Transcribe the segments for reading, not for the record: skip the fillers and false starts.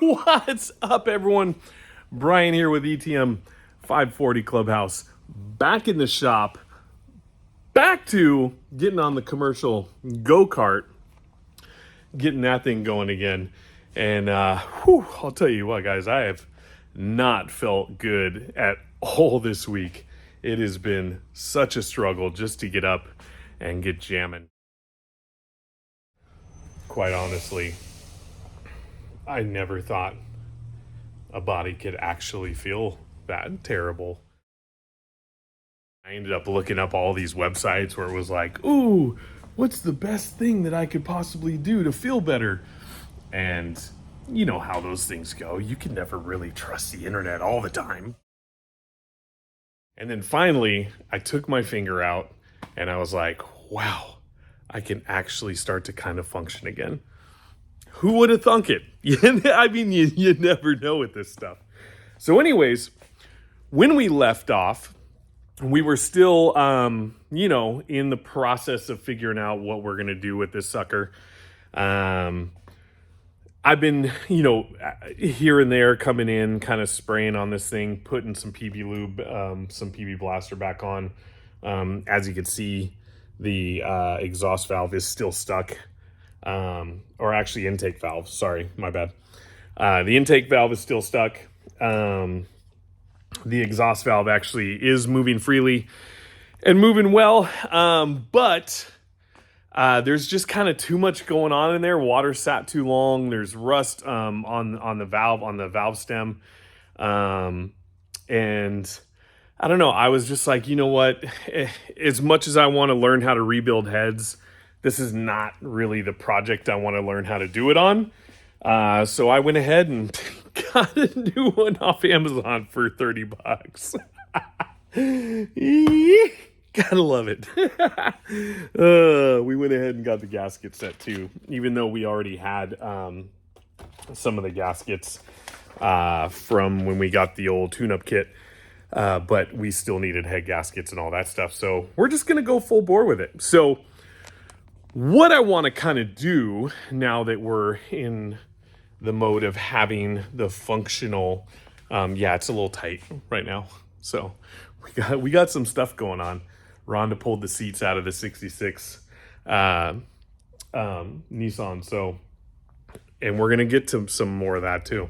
What's up, everyone? Brian here with ETM 540 Clubhouse. Back in the shop. Back to getting on the commercial GoKart. Getting that thing going again. And I'll tell you what, guys, I have not felt good at all this week. It has been such a struggle just to get up and get jamming. Quite honestly, I never thought a body could actually feel that terrible. I ended up looking up all these websites where it was like, ooh, what's the best thing that I could possibly do to feel better? And you know how those things go. You can never really trust the internet all the time. And then finally, I took my finger out and I was like, wow, I can actually start to kind of function again. Who would have thunk it? I mean, you never know with this stuff. So anyways, when we left off, we were still, in the process of figuring out what we're going to do with this sucker. I've been, here and there coming in, kind of spraying on this thing, putting some PB lube, some PB blaster back on. As you can see, the exhaust valve is still stuck. Or actually intake valve. Sorry, my bad. The intake valve is still stuck. The exhaust valve actually is moving freely and moving well. But there's just kind of too much going on in there. Water sat too long. There's rust on the valve stem. And I don't know. I was just like, you know what? As much as I want to learn how to rebuild heads, this is not really the project I want to learn how to do it on. So I went ahead and got a new one off Amazon for $30. Gotta love it. We went ahead and got the gasket set too, even though we already had some of the gaskets from when we got the old tune-up kit. But we still needed head gaskets and all that stuff. So we're just going to go full bore with it. So what I want to kind of do now that we're in the mode of having the functional, it's a little tight right now. So we got some stuff going on. Rhonda pulled the seats out of the 66 Nissan. So, and we're going to get to some more of that too.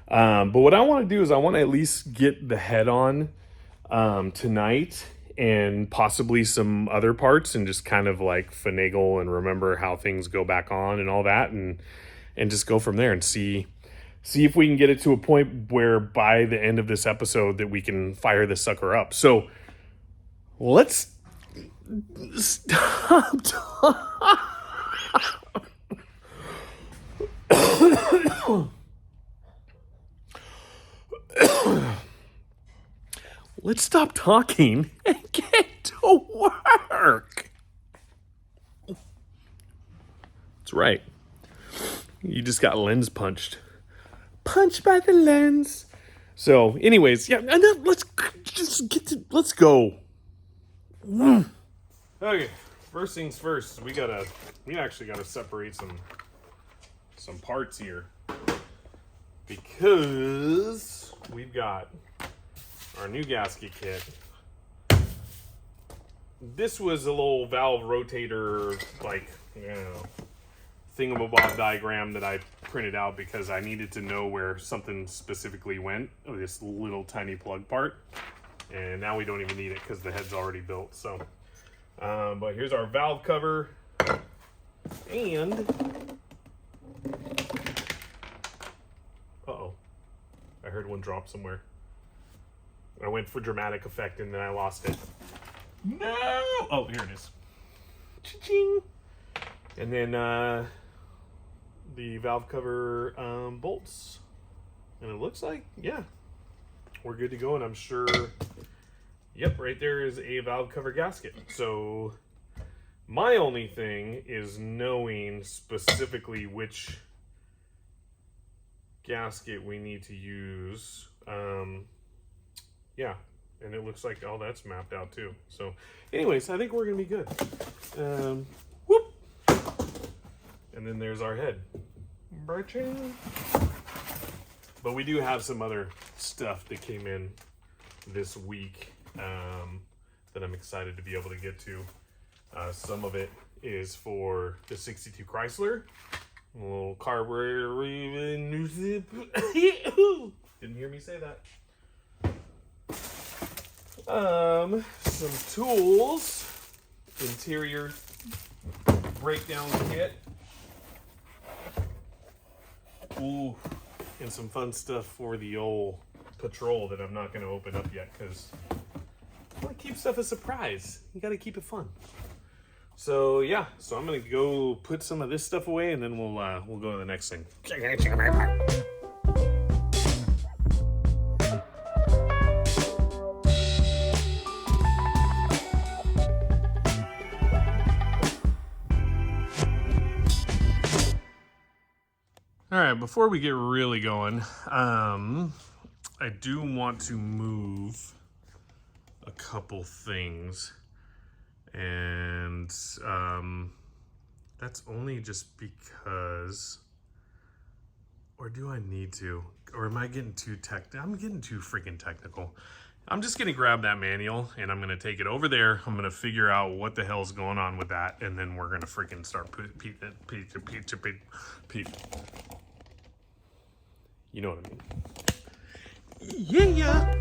But what I want to do is I want to at least get the head on tonight and possibly some other parts and just kind of like finagle and remember how things go back on and all that and just go from there and see if we can get it to a point where by the end of this episode that we can fire this sucker up. So let's stop Let's stop talking and get to work. That's right. You just got lens punched. Punched by the lens. So, anyways, let's go. Okay, first things first. We actually gotta separate some parts here because we've got our new gasket kit. This was a little valve rotator, thingamabob diagram that I printed out because I needed to know where something specifically went. This little tiny plug part. And now we don't even need it because the head's already built. So, but here's our valve cover. And, uh-oh. I heard one drop somewhere. I went for dramatic effect and then I lost it. No! Oh, here it is. Cha-ching! And then the valve cover bolts. And it looks like, we're good to go. And I'm sure, right there is a valve cover gasket. So my only thing is knowing specifically which gasket we need to use. And it looks like all that's mapped out too. So anyways, I think we're gonna be good. And then there's our head. But we do have some other stuff that came in this week that I'm excited to be able to get to. Some of it is for the 62 Chrysler. A little carburetor. Didn't hear me say that. Some tools. Interior breakdown kit. Ooh, and some fun stuff for the old patrol that I'm not going to open up yet because I want to keep stuff a surprise. You got to keep it fun. So yeah, so I'm going to go put some of this stuff away and then we'll go to the next thing. All right, before we get really going, I do want to move a couple things, and that's only just because, or do I need to, or am I getting too I'm getting too freaking technical. I'm just gonna grab that manual and I'm gonna take it over there. I'm gonna figure out what the hell's going on with that, and then we're gonna freaking start you know what I mean? Yeah.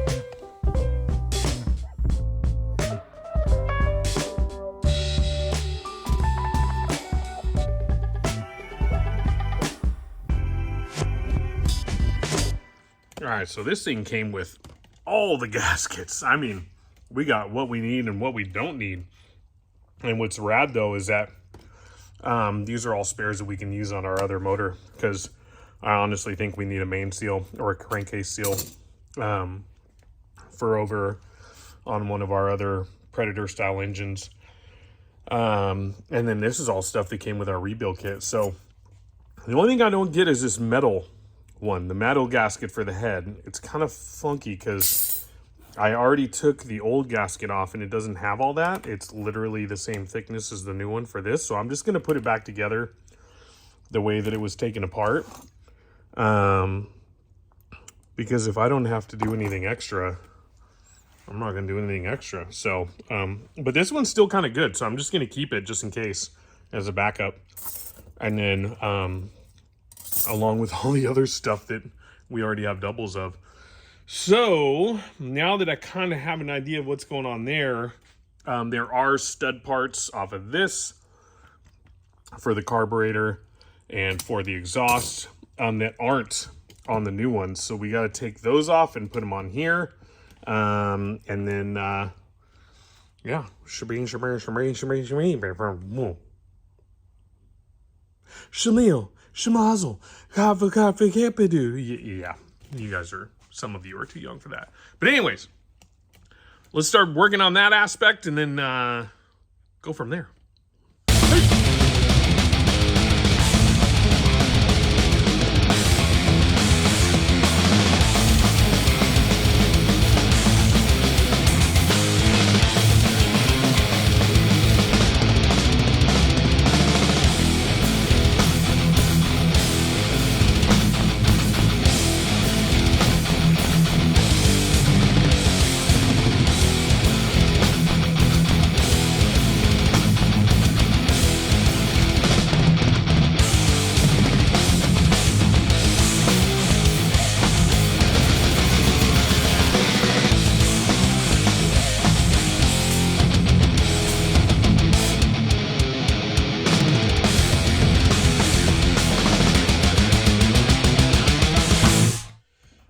All right, so this thing came with all the gaskets. I mean, we got what we need and what we don't need. And what's rad though is that these are all spares that we can use on our other motor, because I honestly think we need a main seal or a crankcase seal for over on one of our other Predator style engines. And then this is all stuff that came with our rebuild kit. So the only thing I don't get is this metal one, the metal gasket for the head. It's kind of funky because I already took the old gasket off and it doesn't have all that. It's literally the same thickness as the new one for this. So I'm just going to put it back together the way that it was taken apart. Because if I don't have to do anything extra, I'm not going to do anything extra. So, but this one's still kind of good. So I'm just going to keep it just in case as a backup. And then, along with all the other stuff that we already have doubles of. So now that I kind of have an idea of what's going on there, there are stud parts off of this for the carburetor and for the exhaust that aren't on the new ones. So we got to take those off and put them on here. And then, yeah, Shamil, Shamazel, yeah, you guys are, some of you are too young for that. But anyways, let's start working on that aspect and then go from there.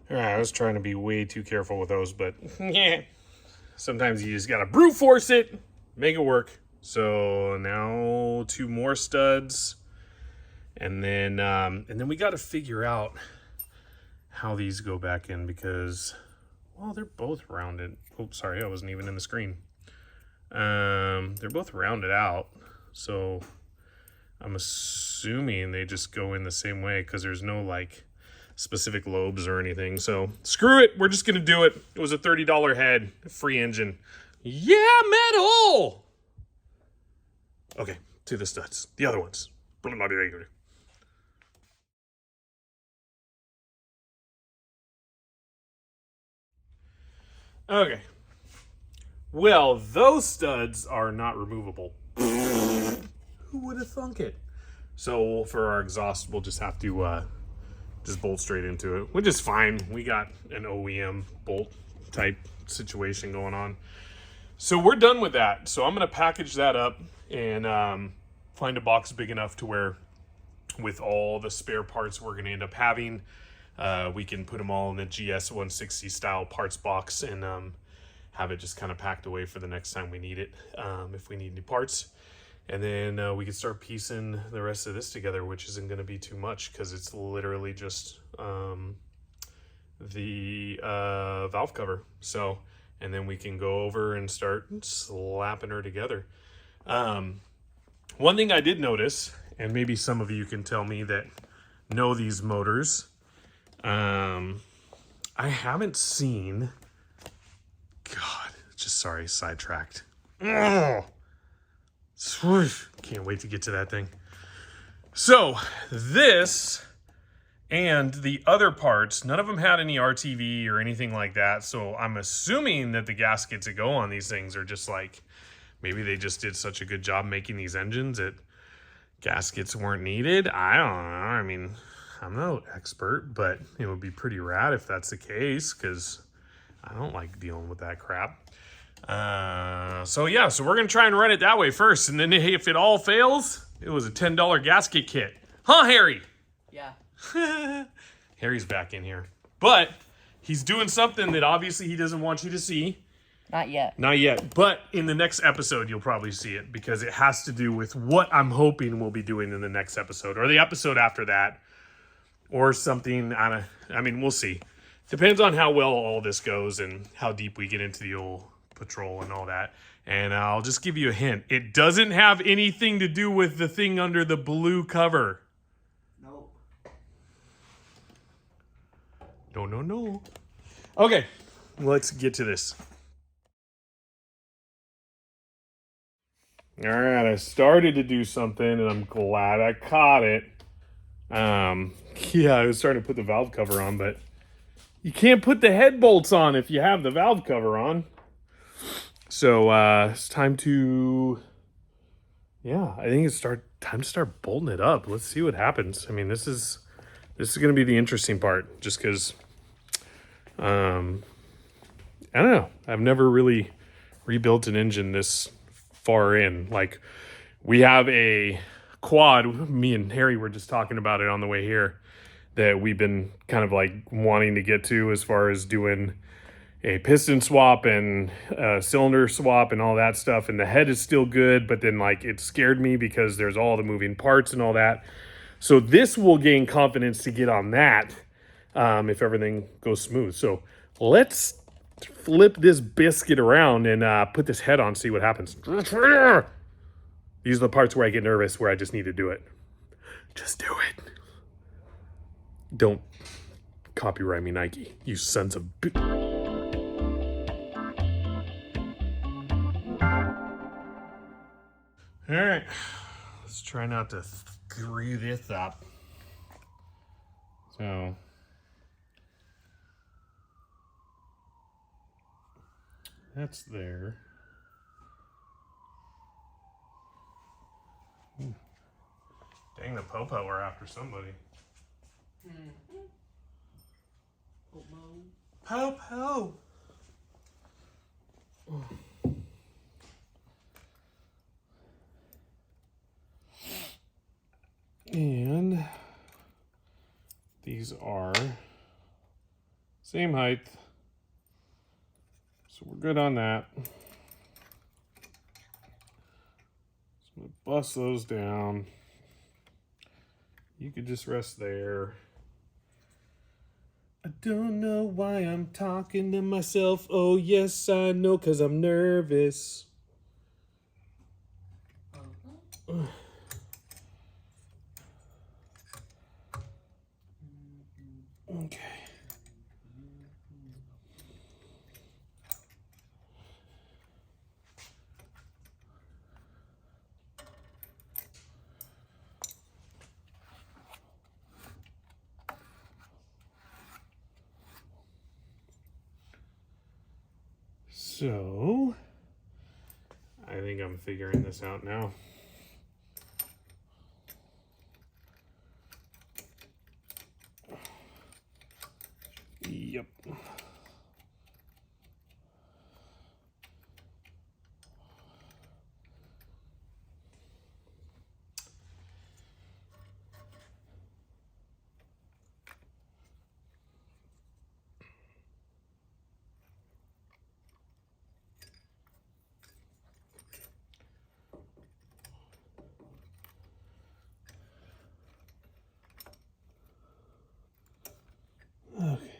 I was trying to be way too careful with those, but yeah, sometimes you just gotta brute force it, make it work. So now 2 more studs, and then we got to figure out how these go back in because, well, they're both rounded. Oops, sorry, I wasn't even in the screen. They're both rounded out, so I'm assuming they just go in the same way because there's no like specific lobes or anything. So screw it, we're just gonna do it. It was a $30 head, free engine. Yeah, metal. Okay, to the studs, the other ones. Okay. Well, those studs are not removable. Who would have thunk it? So for our exhaust, we'll just have to just bolt straight into it, which is fine. We got an OEM bolt type situation going on. So we're done with that. So I'm going to package that up and find a box big enough to where with all the spare parts we're going to end up having, we can put them all in the GS 160 style parts box and have it just kind of packed away for the next time we need it, if we need new parts. And then we can start piecing the rest of this together, which isn't going to be too much because it's literally just the valve cover. So, and then we can go over and start slapping her together. One thing I did notice, and maybe some of you can tell me that know these motors, I haven't seen, God, just sorry, sidetracked. Ugh. Can't wait to get to that thing. So this and the other parts, none of them had any RTV or anything like that. So I'm assuming that the gaskets that go on these things are just like, maybe they just did such a good job making these engines that gaskets weren't needed. I don't know. I mean, I'm no expert, but it would be pretty rad if that's the case because I don't like dealing with that crap. So yeah, so we're going to try and run it that way first. And then if it all fails, it was a $10 gasket kit. Huh, Harry? Yeah. Harry's back in here. But he's doing something that obviously he doesn't want you to see. Not yet. Not yet. But in the next episode, you'll probably see it because it has to do with what I'm hoping we'll be doing in the next episode or the episode after that or something. I mean, we'll see. Depends on how well all this goes and how deep we get into the old patrol and all that. And I'll just give you a hint. It doesn't have anything to do with the thing under the blue cover. Nope. No. Okay, let's get to this. All right, I started to do something and I'm glad I caught it. Yeah, I was starting to put the valve cover on, but you can't put the head bolts on if you have the valve cover on. So it's time to, I think it's time to start bolting it up. Let's see what happens. I mean, this is going to be the interesting part, just because, I don't know. I've never really rebuilt an engine this far in. Like, we have a quad. Me and Harry were just talking about it on the way here that we've been kind of like wanting to get to as far as doing a piston swap and a cylinder swap and all that stuff. And the head is still good, but then like it scared me because there's all the moving parts and all that. So this will gain confidence to get on that if everything goes smooth. So let's flip this biscuit around and put this head on, see what happens. These are the parts where I get nervous, where I just need to do it. Just do it. Don't copyright me, Nike, you sons of All right, let's try not to screw this up. So, that's there. Ooh. Dang, the popo are after somebody. Popo. And these are same height. So we're good on that. So I'm gonna bust those down. You could just rest there. I don't know why I'm talking to myself. Oh, yes, I know, because I'm nervous. Okay. So, I think I'm figuring this out now. Yep. Okay.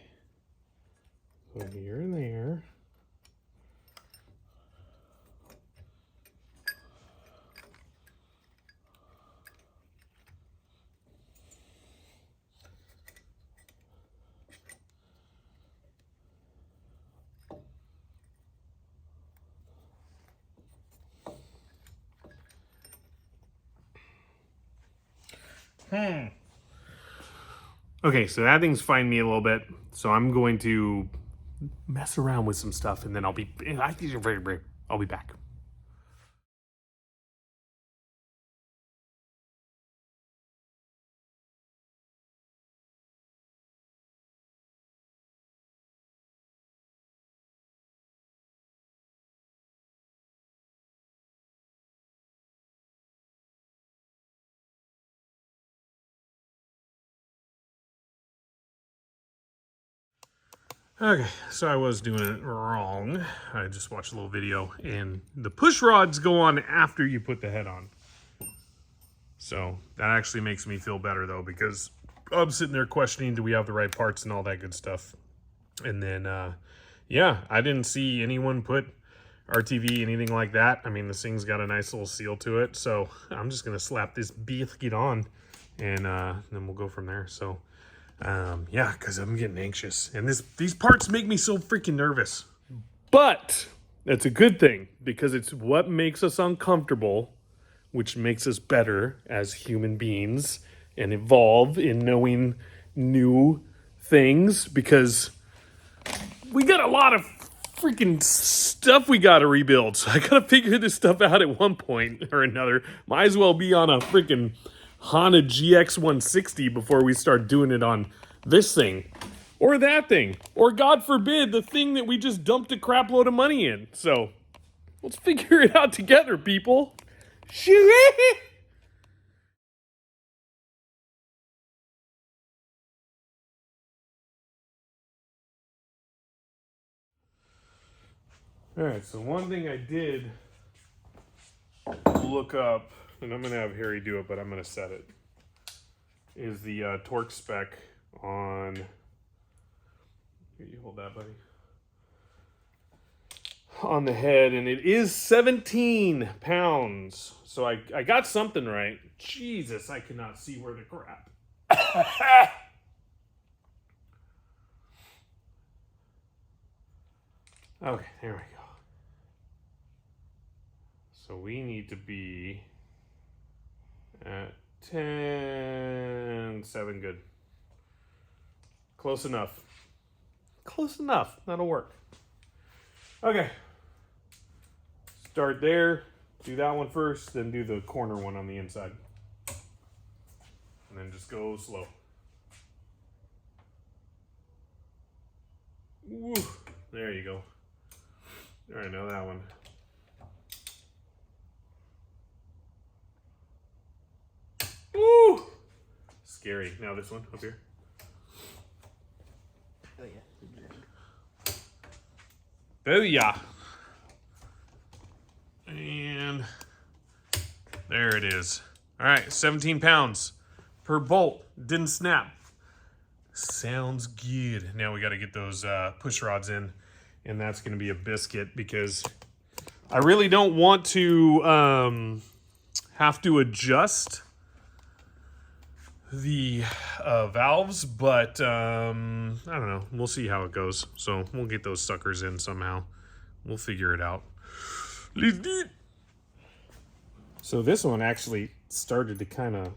So here and there. Okay, so that thing's fighting me a little bit. So I'm going to mess around with some stuff, and then I'll be back. Okay, so I was doing it wrong. I just watched a little video, and the push rods go on after you put the head on. So that actually makes me feel better, though, because I'm sitting there questioning, do we have the right parts and all that good stuff. And then, yeah, I didn't see anyone put RTV, anything like that. I mean, this thing's got a nice little seal to it. So I'm just going to slap this biscuit on, and then we'll go from there. So, yeah, because I'm getting anxious. And these parts make me so freaking nervous. But that's a good thing, because it's what makes us uncomfortable, which makes us better as human beings and evolve in knowing new things, because we got a lot of freaking stuff we got to rebuild. So I got to figure this stuff out at one point or another. Might as well be on a freaking Honda GX 160 before we start doing it on this thing or that thing, or God forbid, the thing that we just dumped a crap load of money in. So let's figure it out together, people. Shoo! All right, so one thing I did look up, and I'm going to have Harry do it, but I'm going to set it, is the torque spec on, here, you hold that, buddy, on the head, and it is 17 pounds. So I got something right. Jesus, I cannot see where the crap. Okay, there we go. So we need to be at 10.7, good. Close enough. Close enough, that'll work. Okay. Start there, do that one first, then do the corner one on the inside. And then just go slow. Woo, there you go. All right, now that one. Woo! Scary. Now this one up here. Oh, yeah. Booyah! And there it is. All right, 17 pounds per bolt. Didn't snap. Sounds good. Now we got to get those push rods in, and that's going to be a biscuit, because I really don't want to have to adjust the valves, but I don't know. We'll see how it goes. So we'll get those suckers in somehow. We'll figure it out. Let's do it. So this one actually started to kind of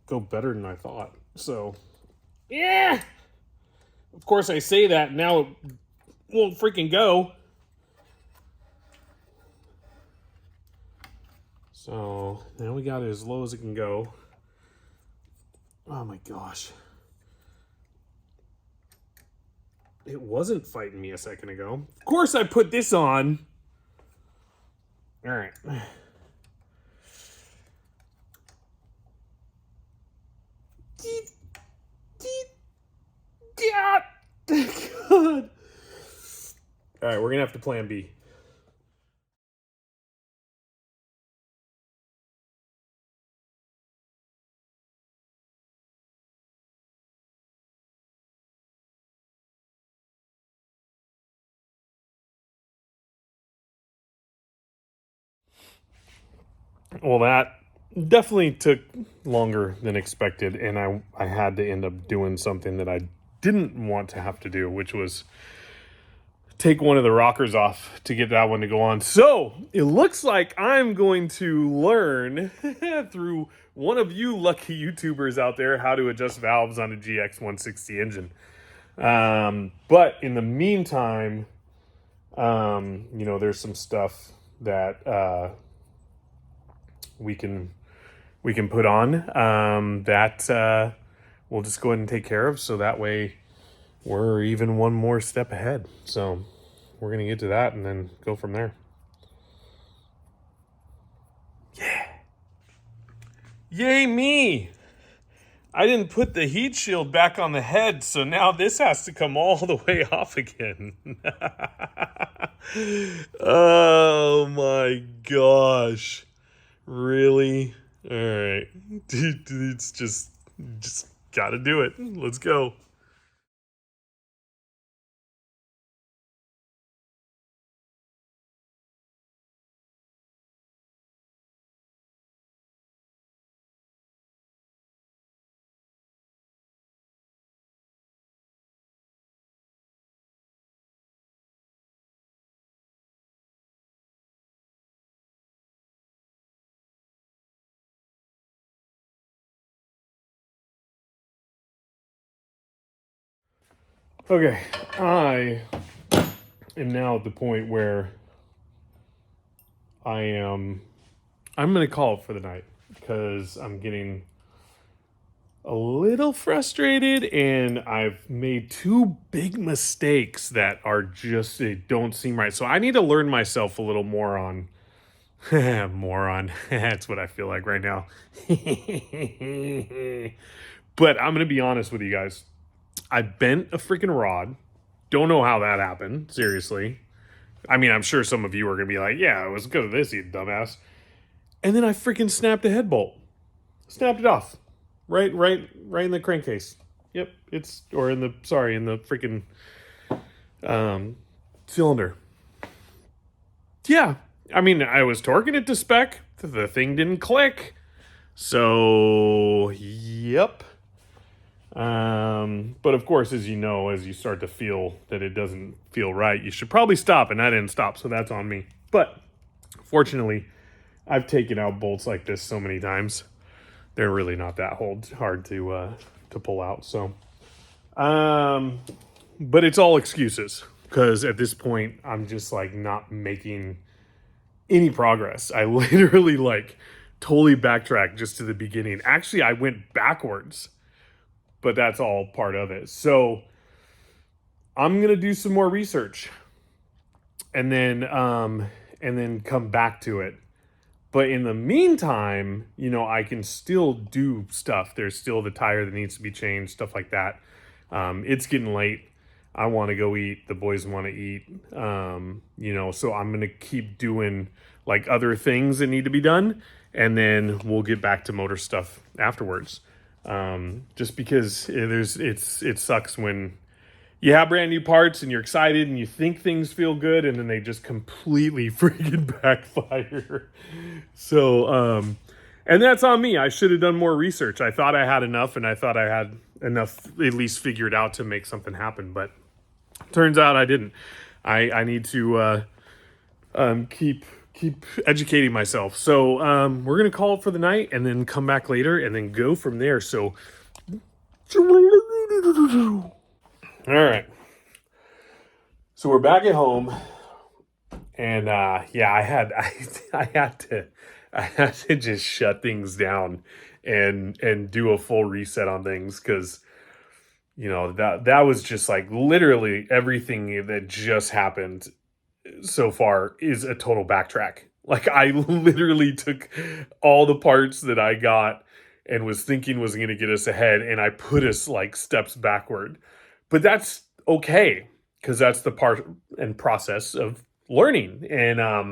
go better than I thought. So, yeah. Of course, I say that now. won't freaking go. So now we got it as low as it can go. Oh my gosh. It wasn't fighting me a second ago. Of course I put this on. All right. God. All right, we're gonna have to plan B. Well, that definitely took longer than expected, and I had to end up doing something that I didn't want to have to do, which was take one of the rockers off to get that one to go on. So it looks like I'm going to learn through one of you lucky YouTubers out there how to adjust valves on a GX160 engine. But in the meantime, there's some stuff that we can put on that we'll just go ahead and take care of, so that way we're even one more step ahead. So we're gonna get to that and then go from there. Yeah. Yay me! I didn't put the heat shield back on the head, so now this has to come all the way off again. Oh my gosh. Really? All right. It's just gotta do it. Let's go. Okay, I am now at the point where I'm going to call it for the night because I'm getting a little frustrated and I've made two big mistakes that are just, they don't seem right. So I need to learn myself a little more on, moron. That's what I feel like right now. But I'm going to be honest with you guys. I bent a freaking rod. Don't know how that happened, seriously. I mean, I'm sure some of you are going to be like, yeah, it was because of this, you dumbass. And then I freaking snapped a head bolt. Snapped it off. Right in the crankcase. Yep, in the freaking cylinder. Yeah, I mean, I was torquing it to spec. The thing didn't click. So, yep. But of course, as you know, as you start to feel that it doesn't feel right, you should probably stop, and I didn't stop, so that's on me. But fortunately, I've taken out bolts like this so many times. They're really not that hard to pull out. So, but it's all excuses because at this point, I'm just like not making any progress. I literally like totally backtracked just to the beginning. Actually, I went backwards, but that's all part of it. So I'm gonna do some more research and then come back to it. But in the meantime, I can still do stuff. There's still the tire that needs to be changed, stuff like that. It's getting late. I want to go eat. The boys want to eat. So I'm going to keep doing like other things that need to be done. And then we'll get back to motor stuff afterwards. Just because it sucks when you have brand new parts and you're excited and you think things feel good and then they just completely freaking backfire. So, and that's on me. I should have done more research. I thought I had enough and I thought I had enough at least figured out to make something happen, but turns out I didn't. I need to keep educating myself. So we're going to call it for the night and then come back later and then go from there. So all right. So we're back at home, and yeah, I had to just shut things down and do a full reset on things, because that was just like literally everything that just happened so far is a total backtrack. Like, I literally took all the parts that I got and was thinking was going to get us ahead, and I put us like steps backward. But that's okay, because that's the part and process of learning. And I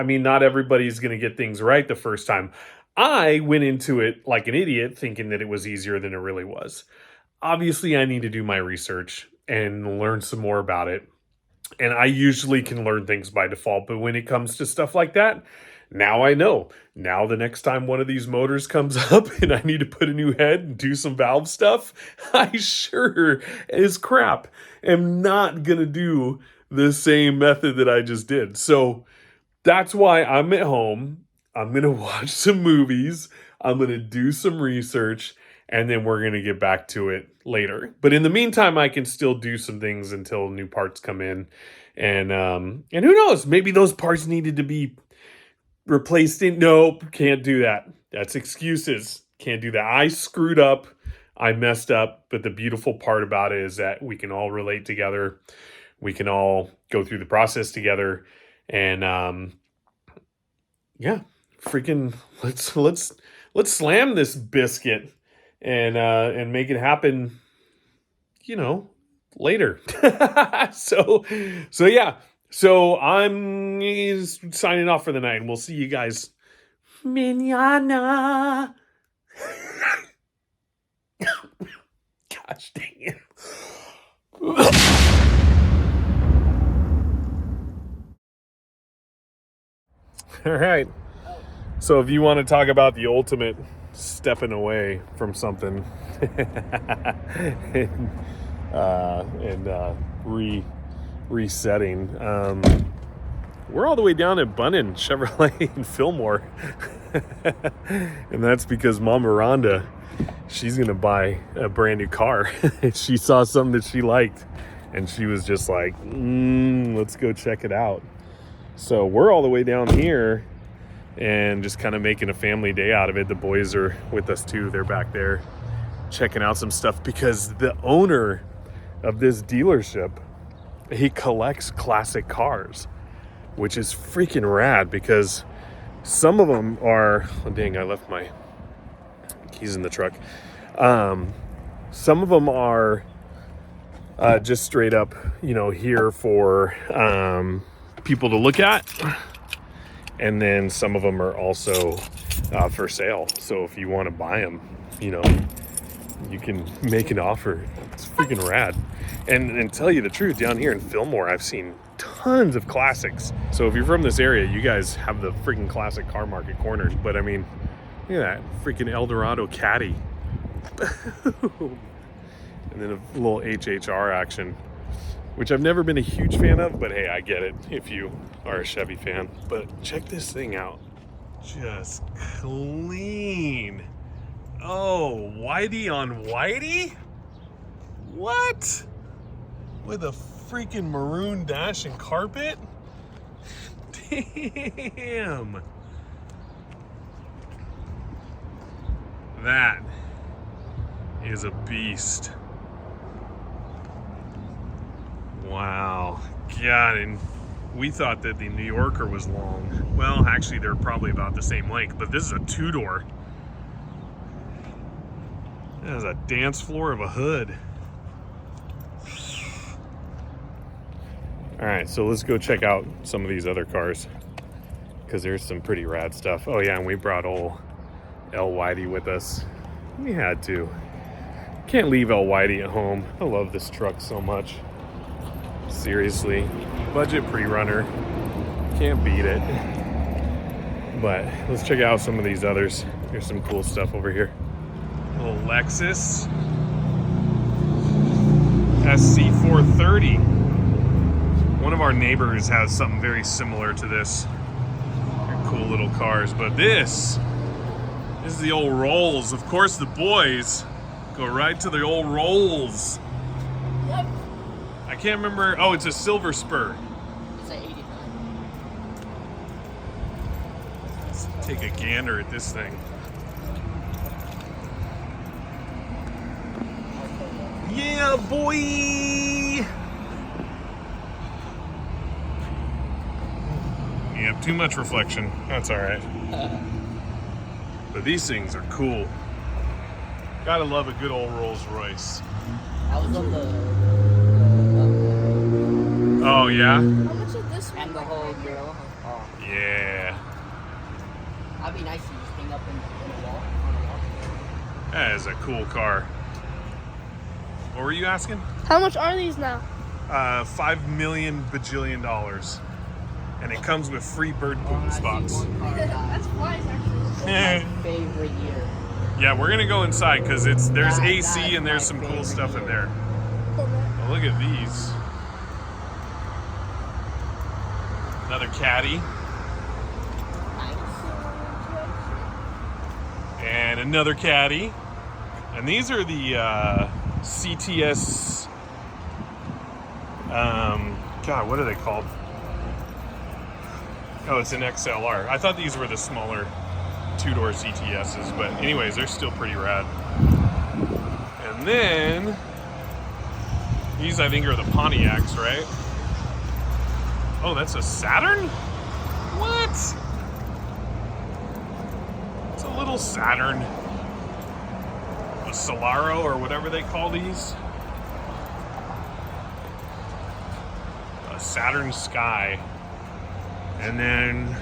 mean, not everybody's going to get things right the first time. I went into it like an idiot, thinking that it was easier than it really was. Obviously, I need to do my research and learn some more about it. And I usually can learn things by default, but when it comes to stuff like that, now I know. Now the next time one of these motors comes up and I need to put a new head and do some valve stuff, I sure as crap am not going to do the same method that I just did. So that's why I'm at home. I'm going to watch some movies. I'm going to do some research, and then we're going to get back to it later. But in the meantime, I can still do some things until new parts come in. And who knows, maybe those parts needed to be replaced nope, can't do that. That's excuses. Can't do that. I screwed up. I messed up. But the beautiful part about it is that we can all relate together. We can all go through the process together. And yeah, freaking let's slam this biscuit and make it happen, later. So yeah. So I'm signing off for the night, and we'll see you guys mañana. Gosh dang it. All right. So if you want to talk about the ultimate stepping away from something and resetting, we're all the way down at Bunnin Chevrolet in Fillmore. And that's because Mom Miranda, she's going to buy a brand new car. She saw something that she liked, and she was just like, let's go check it out. So we're all the way down here and just kind of making a family day out of it. The boys are with us too. They're back there checking out some stuff, because the owner of this dealership, he collects classic cars, which is freaking rad, because some of them are, oh dang, I left my keys in the truck. Some of them are just straight up, here for people to look at. And then some of them are also for sale. So if you want to buy them, you can make an offer. It's freaking rad. And tell you the truth, down here in Fillmore, I've seen tons of classics. So if you're from this area, you guys have the freaking classic car market cornered. But I mean, look at that freaking Eldorado Caddy. And then a little HHR action, which I've never been a huge fan of, but hey, I get it if you are a Chevy fan. But check this thing out. Just clean. Oh, whitey on whitey? What? With a freaking maroon dash and carpet? Damn. That is a beast. Wow. God, and we thought that the New Yorker was long. Well, actually, they're probably about the same length, but this is a two-door. That has a dance floor of a hood. All right, so let's go check out some of these other cars, because there's some pretty rad stuff. Oh yeah, and we brought old El Whitey with us. We had to. Can't leave El Whitey at home. I love this truck so much. Seriously, budget pre-runner, can't beat it. But let's check out some of these others. There's some cool stuff over here. Little Lexus SC430. One of our neighbors has something very similar to this. They're cool little cars, but this is the old Rolls. Of course, the boys go right to the old Rolls. Yep. I can't remember. Oh, it's a silver spur. It's at 89. Let's take a gander at this thing. Yeah, boy! Yep, too much reflection. That's all right. But these things are cool. Gotta love a good old Rolls Royce. I was on the Oh, yeah? How much is this one? and the whole girl. Oh, Yeah. that'd be nice to just hang up in a wall. On a wall. That is a cool car. What were you asking? How much are these now? $5 million bajillion. And it comes with free bird poop spots. That's wise, actually. My favorite year. Yeah, we're gonna go inside because there's AC That's and there's my some cool favorite stuff in year. there. Cool, man. Oh, look at these. Another caddy Nice. and another caddy. And these are the CTS. God, what are they called? Oh, it's an XLR. I thought these were the smaller two-door CTSs, but anyways, they're still pretty rad. And then these, I think, are the Pontiacs, right? Oh, that's a Saturn? What? It's a little Saturn. A Solaro or whatever they call these. A Saturn Sky. And then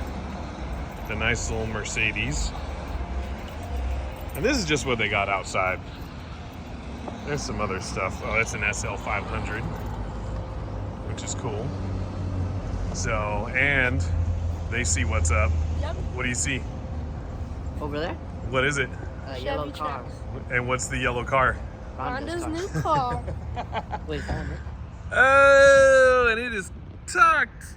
the nice little Mercedes. And this is just what they got outside. There's some other stuff. Oh, that's an SL500, which is cool. So, and they see what's up. Yep. What do you see? Over there? What is it? Yellow Chevy car. truck. And what's the yellow car? Honda's new car. Wait, found it. Oh, and it is tucked.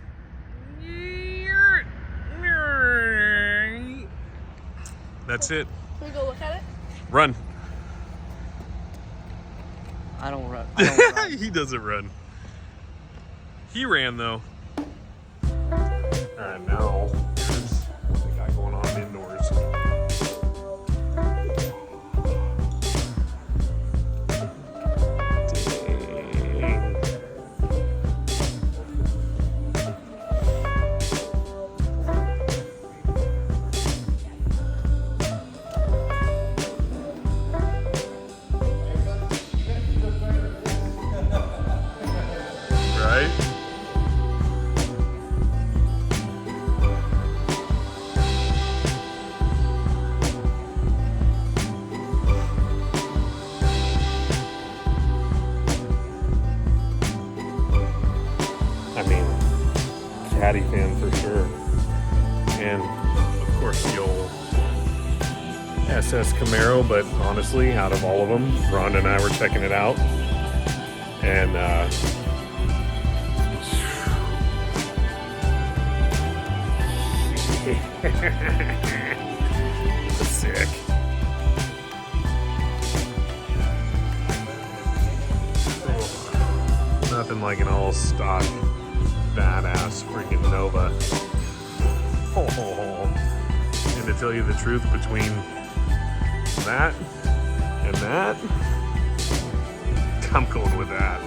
That's it. Can we go look at it? Run. I don't run. I don't run. He doesn't run. He ran though. Alright, now here's what they got going on indoors. Dang. Right? I mean, caddy fan for sure. And of course the old SS Camaro, but honestly, out of all of them, Rhonda and I were checking it out. And sick. Oh, nothing like an all stock badass freaking Nova. Oh, and to tell you the truth, between that and that, I'm going with that.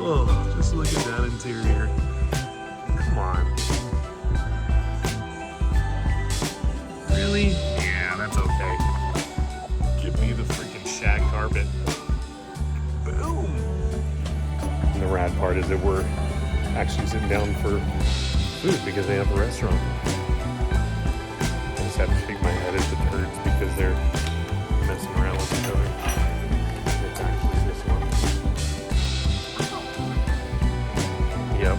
Oh, just look at that interior. Come on. Really? Yeah, that's okay. Give me the freaking shag carpet. Boom! And the rad part is that we're actually sitting down for food because they have a restaurant. I just have to shake my head at the turds because they're messing around with each other. It's actually this one. Yep.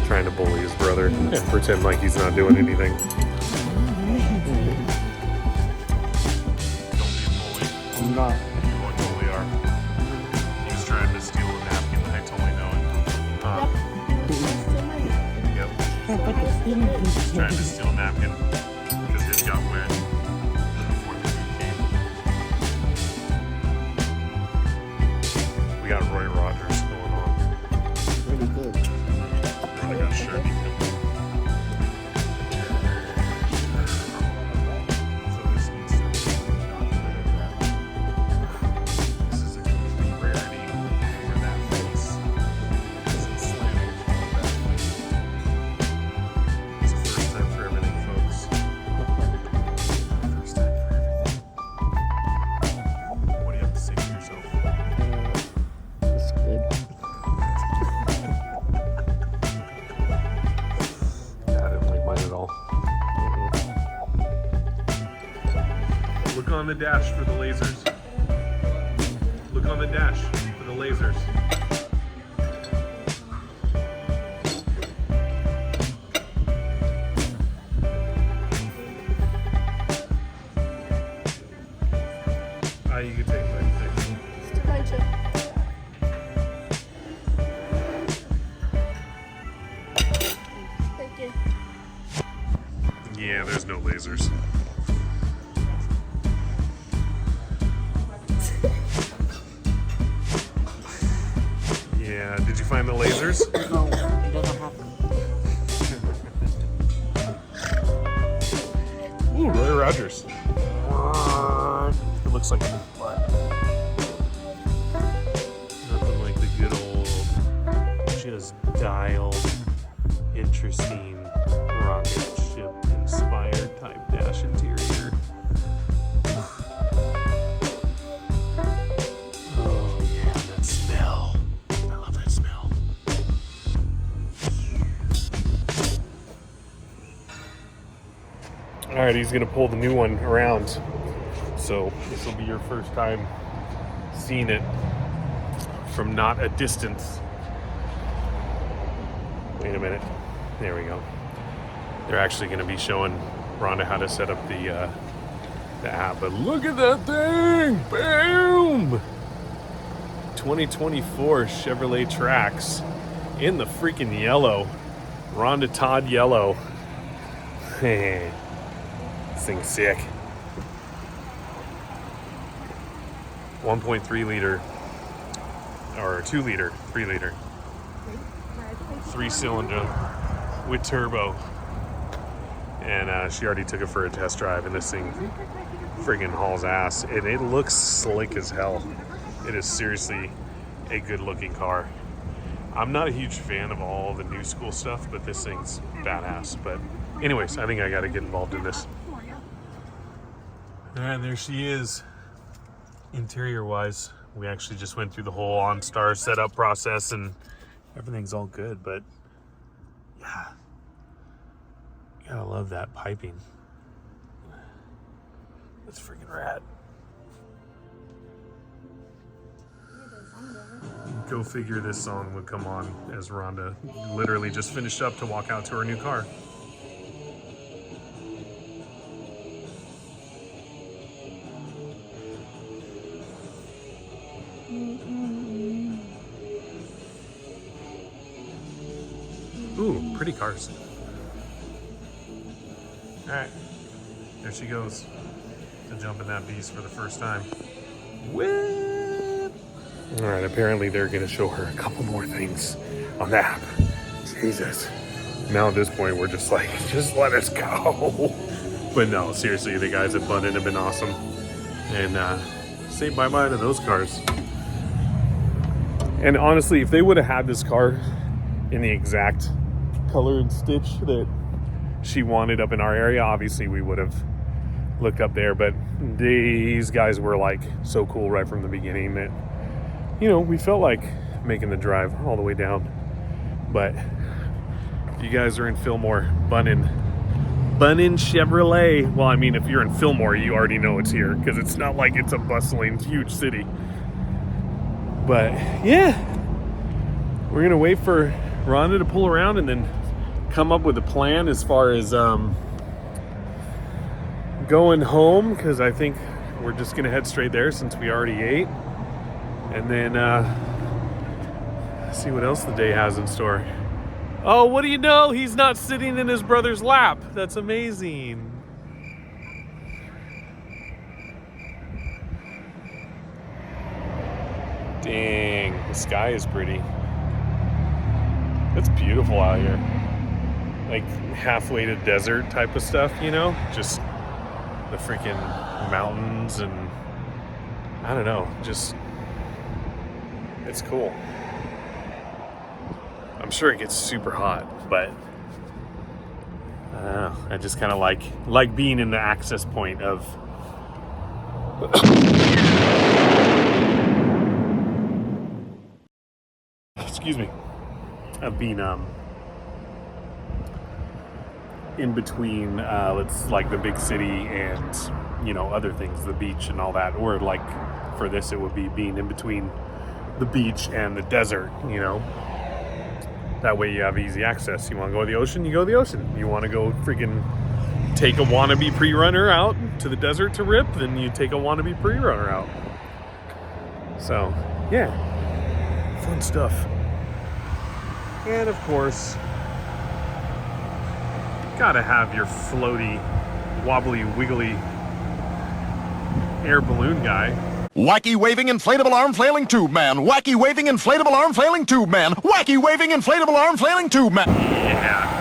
Trying to bully his brother and pretend like he's not doing anything. Don't be a bully. I'm not. You totally are. He was trying to steal a napkin. I totally know it. Yep. He's trying to steal a napkin because his got wet before the food came. on the dash for the lasers. Look on the dash for the lasers. You can take it. It's dementia. Thank you. Yeah, there's no lasers. Yeah, did you find the lasers? No, it doesn't happen. Ooh, Roy Rogers. It looks like a butt. Nothing like the good old, just dialed, interesting rocket ship inspired type dash interior. Oh yeah, that smell. I love that smell. All right, he's gonna pull the new one around. So this will be your first time seeing it from not a distance. Wait a minute. There we go. They're actually going to be showing Rhonda how to set up the app. But look at that thing! Boom! 2024 Chevrolet Trax in the freaking yellow. Rhonda Todd yellow. This thing's sick. 1.3 liter or 2 liter, 3 liter, 3-cylinder with turbo, and she already took it for a test drive, and this thing friggin' hauls ass, and it looks slick as hell. It is seriously a good looking car. I'm not a huge fan of all the new school stuff, but this thing's badass. But anyways, I think I gotta get involved in this. All right, there she is. Interior wise, we actually just went through the whole OnStar setup process and everything's all good, but yeah, you gotta love that piping. That's freaking rad. Go figure this song would come on as Rhonda literally just finished up to walk out to her new car. Ooh, pretty cars. All right, there she goes to jump in that beast for the first time. Whip! All right, apparently they're gonna show her a couple more things on the app. Jesus. Now at this point, we're just like, just let us go. But no, seriously, the guys at Button have been awesome. And say bye-bye to those cars. And honestly, if they would have had this car in the exact color and stitch that she wanted up in our area, obviously we would have looked up there, but these guys were like so cool right from the beginning that, you know, we felt like making the drive all the way down. But if you guys are in Fillmore, Bunnin Chevrolet, well, I mean, if you're in Fillmore, you already know it's here because it's not like it's a bustling huge city. But yeah, we're gonna wait for Rhonda to pull around and then come up with a plan as far as going home, because I think we're just gonna head straight there since we already ate, and then see what else the day has in store. Oh, what do you know? He's not sitting in his brother's lap. That's amazing. Dang, the sky is pretty. It's beautiful out here. Like halfway to desert type of stuff, you know? Just the freaking mountains and I don't know, just it's cool. I'm sure it gets super hot, but I don't know. I just kind of like being in the access point of excuse me, of being in between let's like the big city and you know, other things, the beach and all that. Or like for this, it would be being in between the beach and the desert, you know. That way you have easy access. You want to go to the ocean, you go to the ocean. You want to go freaking take a wannabe pre-runner out to the desert to rip, then you take a wannabe pre-runner out. So, yeah, fun stuff. And of course, gotta have your floaty, wobbly, wiggly air balloon guy. Wacky waving inflatable arm flailing tube man. Wacky waving inflatable arm flailing tube man. Wacky waving inflatable arm flailing tube man. Yeah.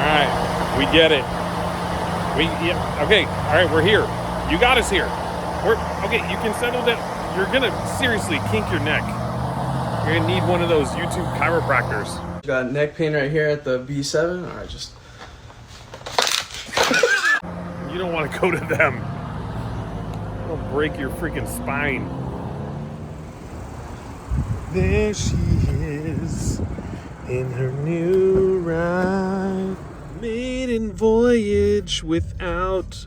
All right, we get it. Okay. All right, we're here. You got us here. Okay. You can settle down. You're gonna seriously kink your neck. You're gonna need one of those YouTube chiropractors. Got neck pain right here at the B7. All right, just. You don't want to go to them. It'll break your freaking spine. There she is in her new ride. Maiden voyage without,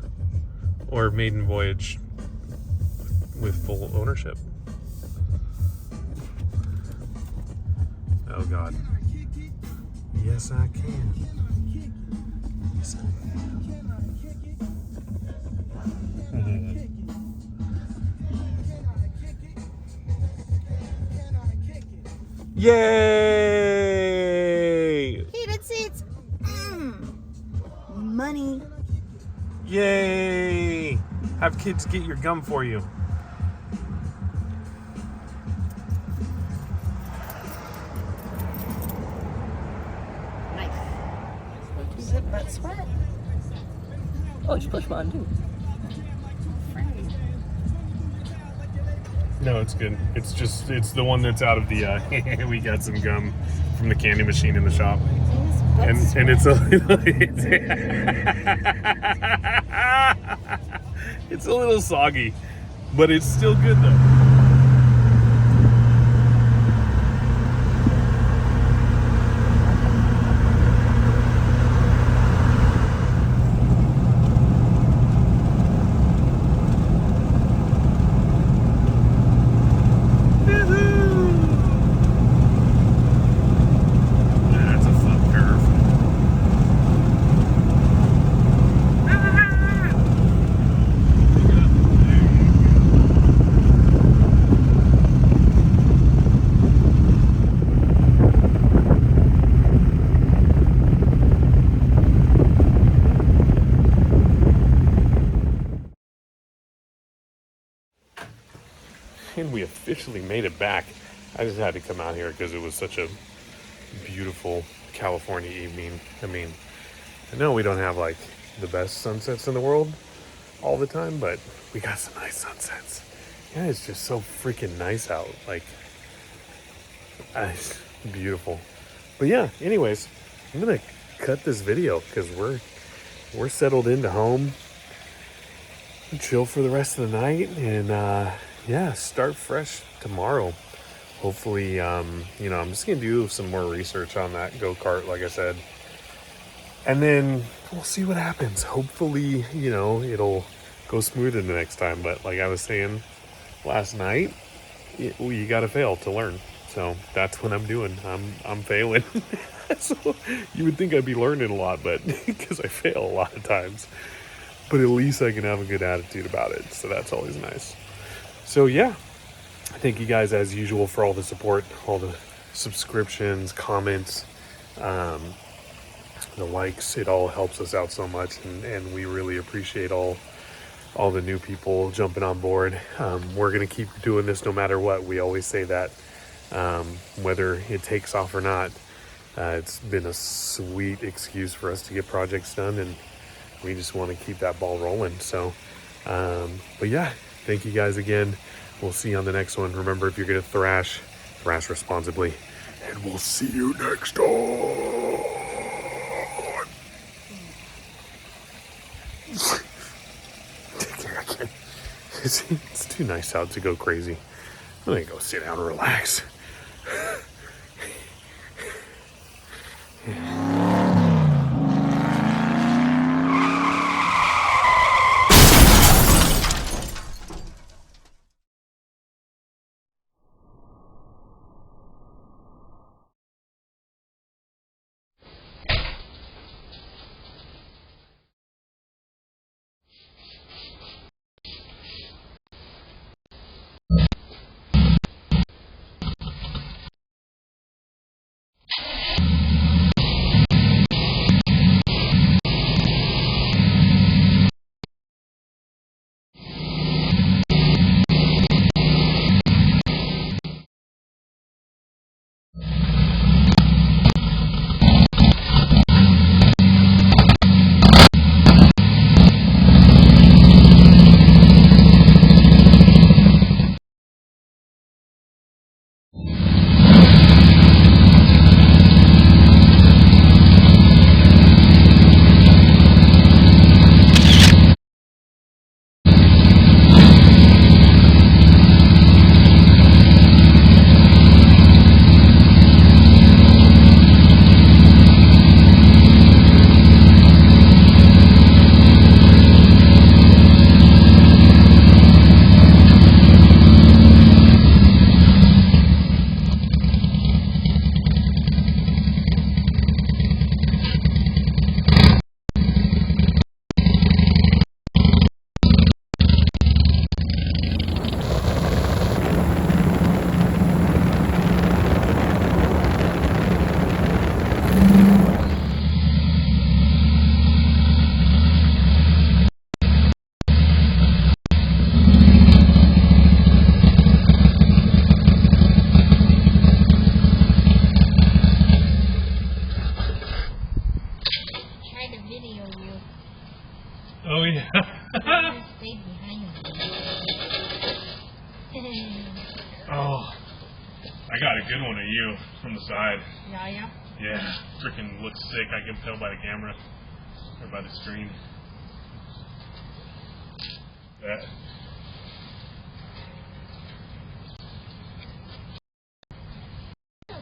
or maiden voyage with full ownership. Oh God. Yes, I can. Yes, I can. Yay! Heated seats. Money. Yay! Have kids get your gum for you. Nice. Zip that sweat. Oh, just push button too. No, it's good. It's the one that's out of the, we got some gum from the candy machine in the shop. And it's it's a little soggy, but it's still good though. And we officially made it back. I just had to come out here because it was such a beautiful California evening. I mean, I know we don't have like the best sunsets in the world all the time, but we got some nice sunsets. Yeah, it's just so freaking nice out. Like, it's beautiful. But yeah, anyways, I'm gonna cut this video because we're settled into home. Chill for the rest of the night and yeah, start fresh tomorrow. Hopefully, I'm just gonna do some more research on that go-kart, like I said, and then we'll see what happens. Hopefully, it'll go smoother the next time. But like I was saying last night, you gotta fail to learn. So that's what I'm doing. I'm failing. So you would think I'd be learning a lot, but because I fail a lot of times. But at least I can have a good attitude about it. So that's always nice. So yeah, thank you guys as usual for all the support, all the subscriptions, comments, the likes. It all helps us out so much, and we really appreciate all the new people jumping on board. We're gonna keep doing this no matter what. We always say that, whether it takes off or not. It's been a sweet excuse for us to get projects done, and we just want to keep that ball rolling. So, but yeah. Thank you guys again. We'll see you on the next one. Remember, if you're going to thrash responsibly. And we'll see you next time. Take care. I can't. It's too nice out to go crazy. I'm going to go sit down and relax. Oh, I got a good one of you from the side. Yeah. Yeah, freaking looks sick. I can tell by the camera or by the screen. That.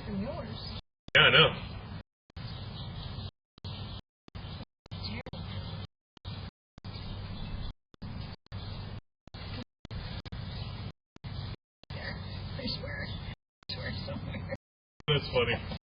From yours. Yeah, I know. I swear somewhere. That's funny.